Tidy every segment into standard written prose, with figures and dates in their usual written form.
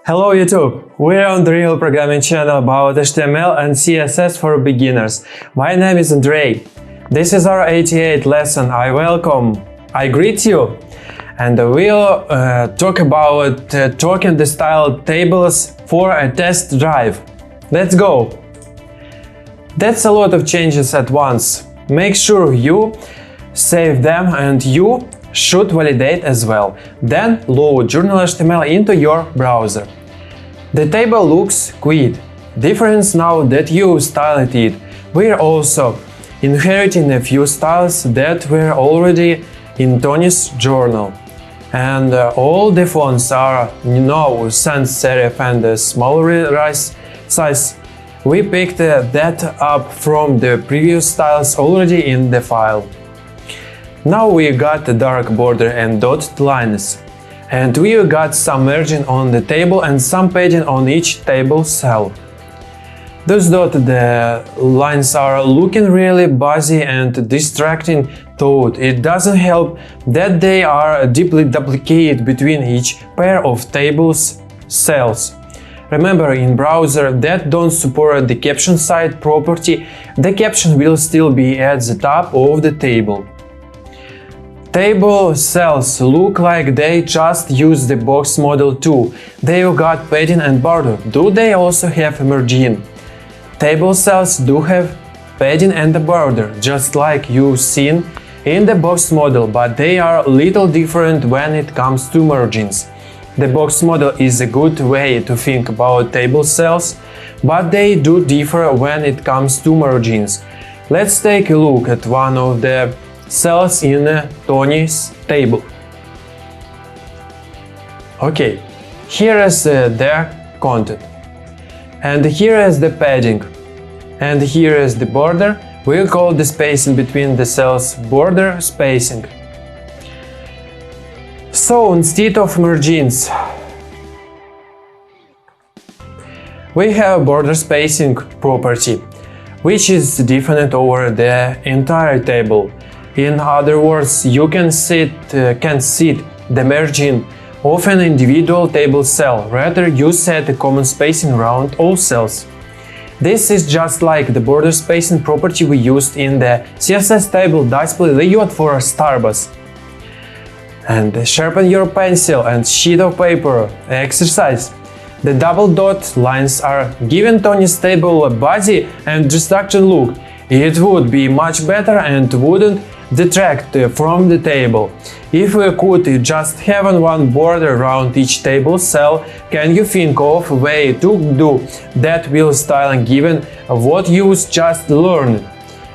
Hello YouTube! We're on the real programming channel about HTML and CSS for beginners. My name is Andrei. This is our 88th lesson. I greet you, and we'll talk about token the style tables for a test drive. Let's go! That's a lot of changes at once. Make sure you save them and you should validate as well. Then load journal.html into your browser. The table looks quite different now that you styled it. We're also inheriting a few styles that were already in Tony's journal. And all the fonts are now sans serif and smaller size. We picked that up from the previous styles already in the file. Now we got the dark border and dotted lines. And we got some margin on the table and some padding on each table cell. Those dotted lines are looking really busy and distracting, though it doesn't help that they are deeply duplicated between each pair of tables cells. Remember, in browser that don't support the caption side property, the caption will still be at the top of the table. Table cells look like they just use the box model too. They've got padding and border. Do they also have margin? Table cells do have padding and a border, just like you've seen in the box model, but they are a little different when it comes to margins. The box model is a good way to think about table cells, but they do differ when it comes to margins. Let's take a look at one of the cells in Tony's table. Okay, here is the content, and here is the padding, and here is the border. We'll call the spacing between the cells border spacing. So instead of margins, we have border spacing property, which is different over the entire table. In other words, you can set the margin of an individual table cell, rather you set a common spacing around all cells. This is just like the border spacing property we used in the CSS table display layout for Starbucks. And sharpen your pencil and sheet of paper exercise. The double dot lines are giving Tony's table a body and distracting look. It would be much better and wouldn't detract from the table if we could just have one border around each table cell. Can you think of a way to do that with styling given what you just learned?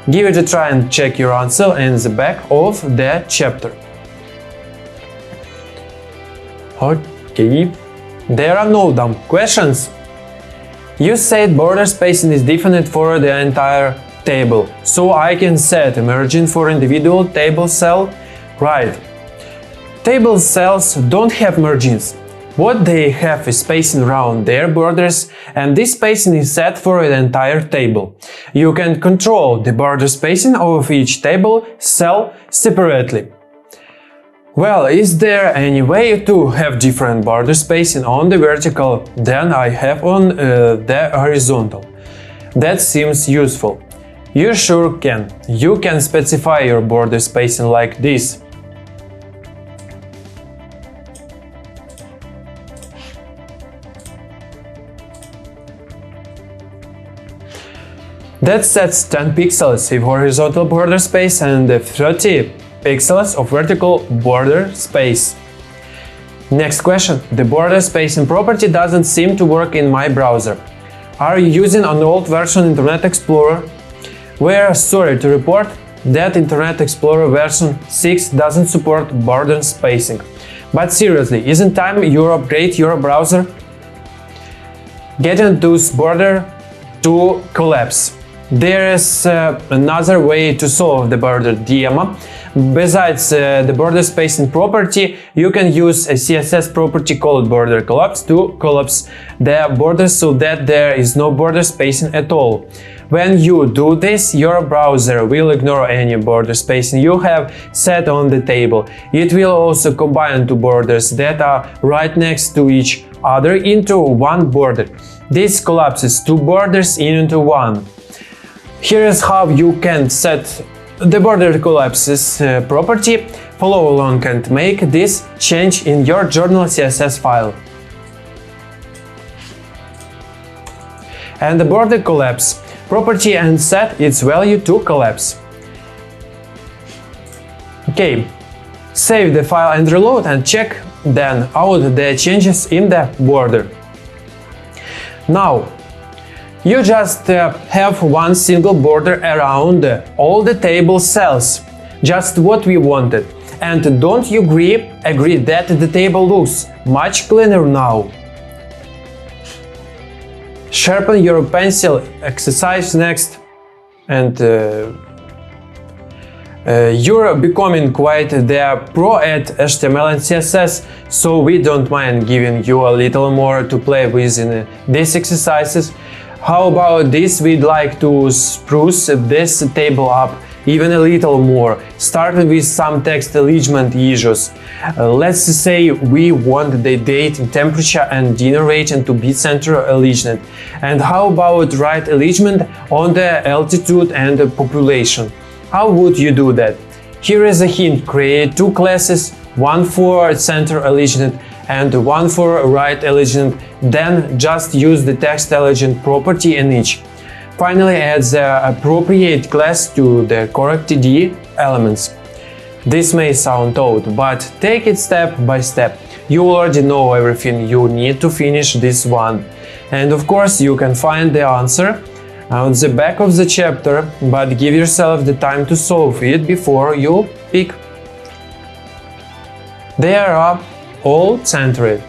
Give it a try and check your answer in the back of the chapter. Okay, there are no dumb questions. You said border spacing is different for the entire table, so I can set a margin for individual table cell, right? Table cells don't have margins. What they have is spacing around their borders, and this spacing is set for the entire table. You can control the border spacing of each table cell separately. Well, is there any way to have different border spacing on the vertical than I have on the horizontal? That seems useful. You sure can. You can specify your border spacing like this. That sets 10 pixels of horizontal border space and 30 pixels of vertical border space. Next question. The border spacing property doesn't seem to work in my browser. Are you using an old version Internet Explorer? We're sorry to report that Internet Explorer version 6 doesn't support border spacing. But seriously, isn't time you upgrade your browser? Getting those border to collapse. There is another way to solve the border dilemma. Besides the border spacing property, you can use a CSS property called border collapse to collapse the borders so that there is no border spacing at all. When you do this, your browser will ignore any border spacing you have set on the table. It will also combine two borders that are right next to each other into one border. This collapses two borders into one. Here is how you can set the border collapses property. Follow along and make this change in your journal CSS file. And the border collapse property and set its value to collapse. Okay, save the file and reload and check then out the changes in the border. Now, you just have one single border around all the table cells, just what we wanted. And don't you agree that the table looks much cleaner now? Sharpen your pencil exercise next, and you're becoming quite the pro at HTML and CSS, so we don't mind giving you a little more to play with in these exercises. How about this? We'd like to spruce this table up even a little more, starting with some text alignment issues. Let's say we want the date, temperature and dinner rating to be center aligned. And how about right alignment on the altitude and the population? How would you do that? Here is a hint: create two classes, one for center alignment and one for right alignment, then just use the text alignment property in each. Finally, add the appropriate class to the correct TD elements. This may sound odd, but take it step by step. You already know everything you need to finish this one. And of course, you can find the answer on the back of the chapter, but give yourself the time to solve it before you pick. They are all centered.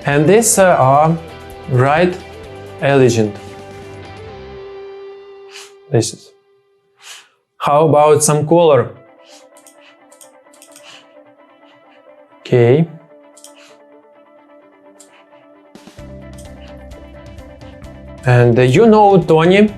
And these are right aligned. This is. How about some color? Okay. And you know Tony.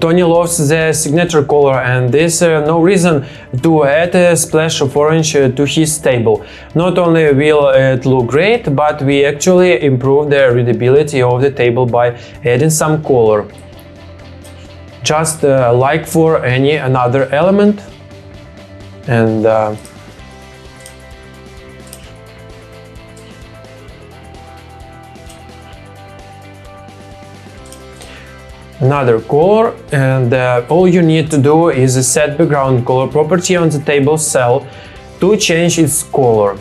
Tony loves the signature color, and there's no reason to add a splash of orange to his table. Not only will it look great, but we actually improve the readability of the table by adding some color. Just like for any another element. And another color, and all you need to do is set background color property on the table cell to change its color.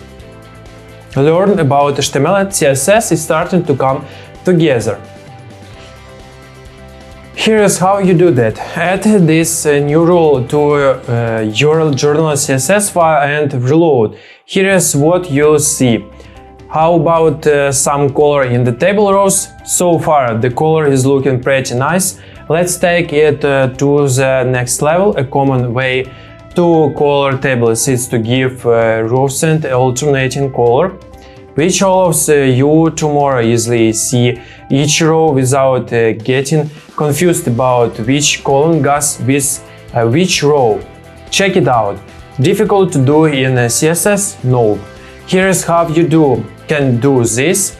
Learn about HTML and CSS is starting to come together. Here is how you do that. Add this new rule to your journal CSS file and reload. Here is what you see. How about some color in the table rows? So far the color is looking pretty nice. Let's take it to the next level. A common way to color tables is to give rows and alternating color, which allows you to more easily see each row without getting confused about which column goes with which row. Check it out. Difficult to do in CSS? No. Here is how you can do this.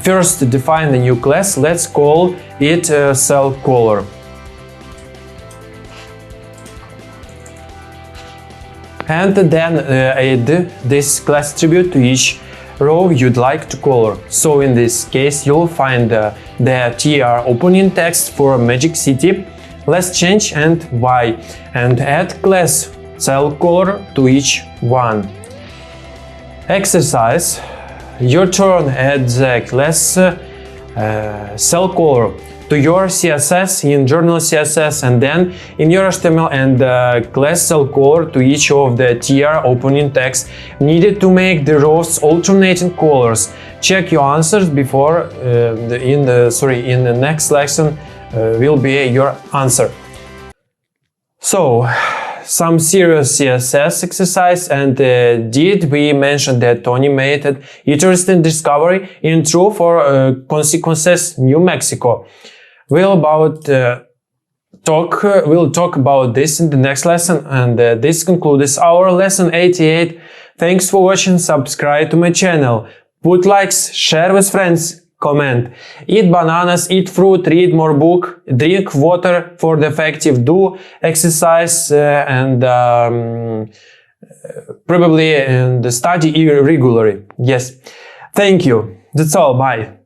First, define a new class. Let's call it cell color. And then add this class attribute to each row you'd like to color. So in this case, you'll find the TR opening text for Magic City. Let's change and Y and add class cell color to each one. Exercise. Your turn, add the class cell color to your CSS in journal CSS, and then in your HTML and class cell color to each of the TR opening text needed to make the rows alternating colors. Check your answers before in the next lesson will be your answer. So, some serious CSS exercise, and did we mention that Tony made an interesting discovery in True for Consequences, New Mexico. Well, about we'll talk about this in the next lesson, and this concludes our lesson 88. Thanks for watching, subscribe to my channel, put likes, share with friends, comment, eat bananas, eat fruit, read more book, drink water for the effective, do exercise and probably study regularly. Yes, thank you. That's all. Bye.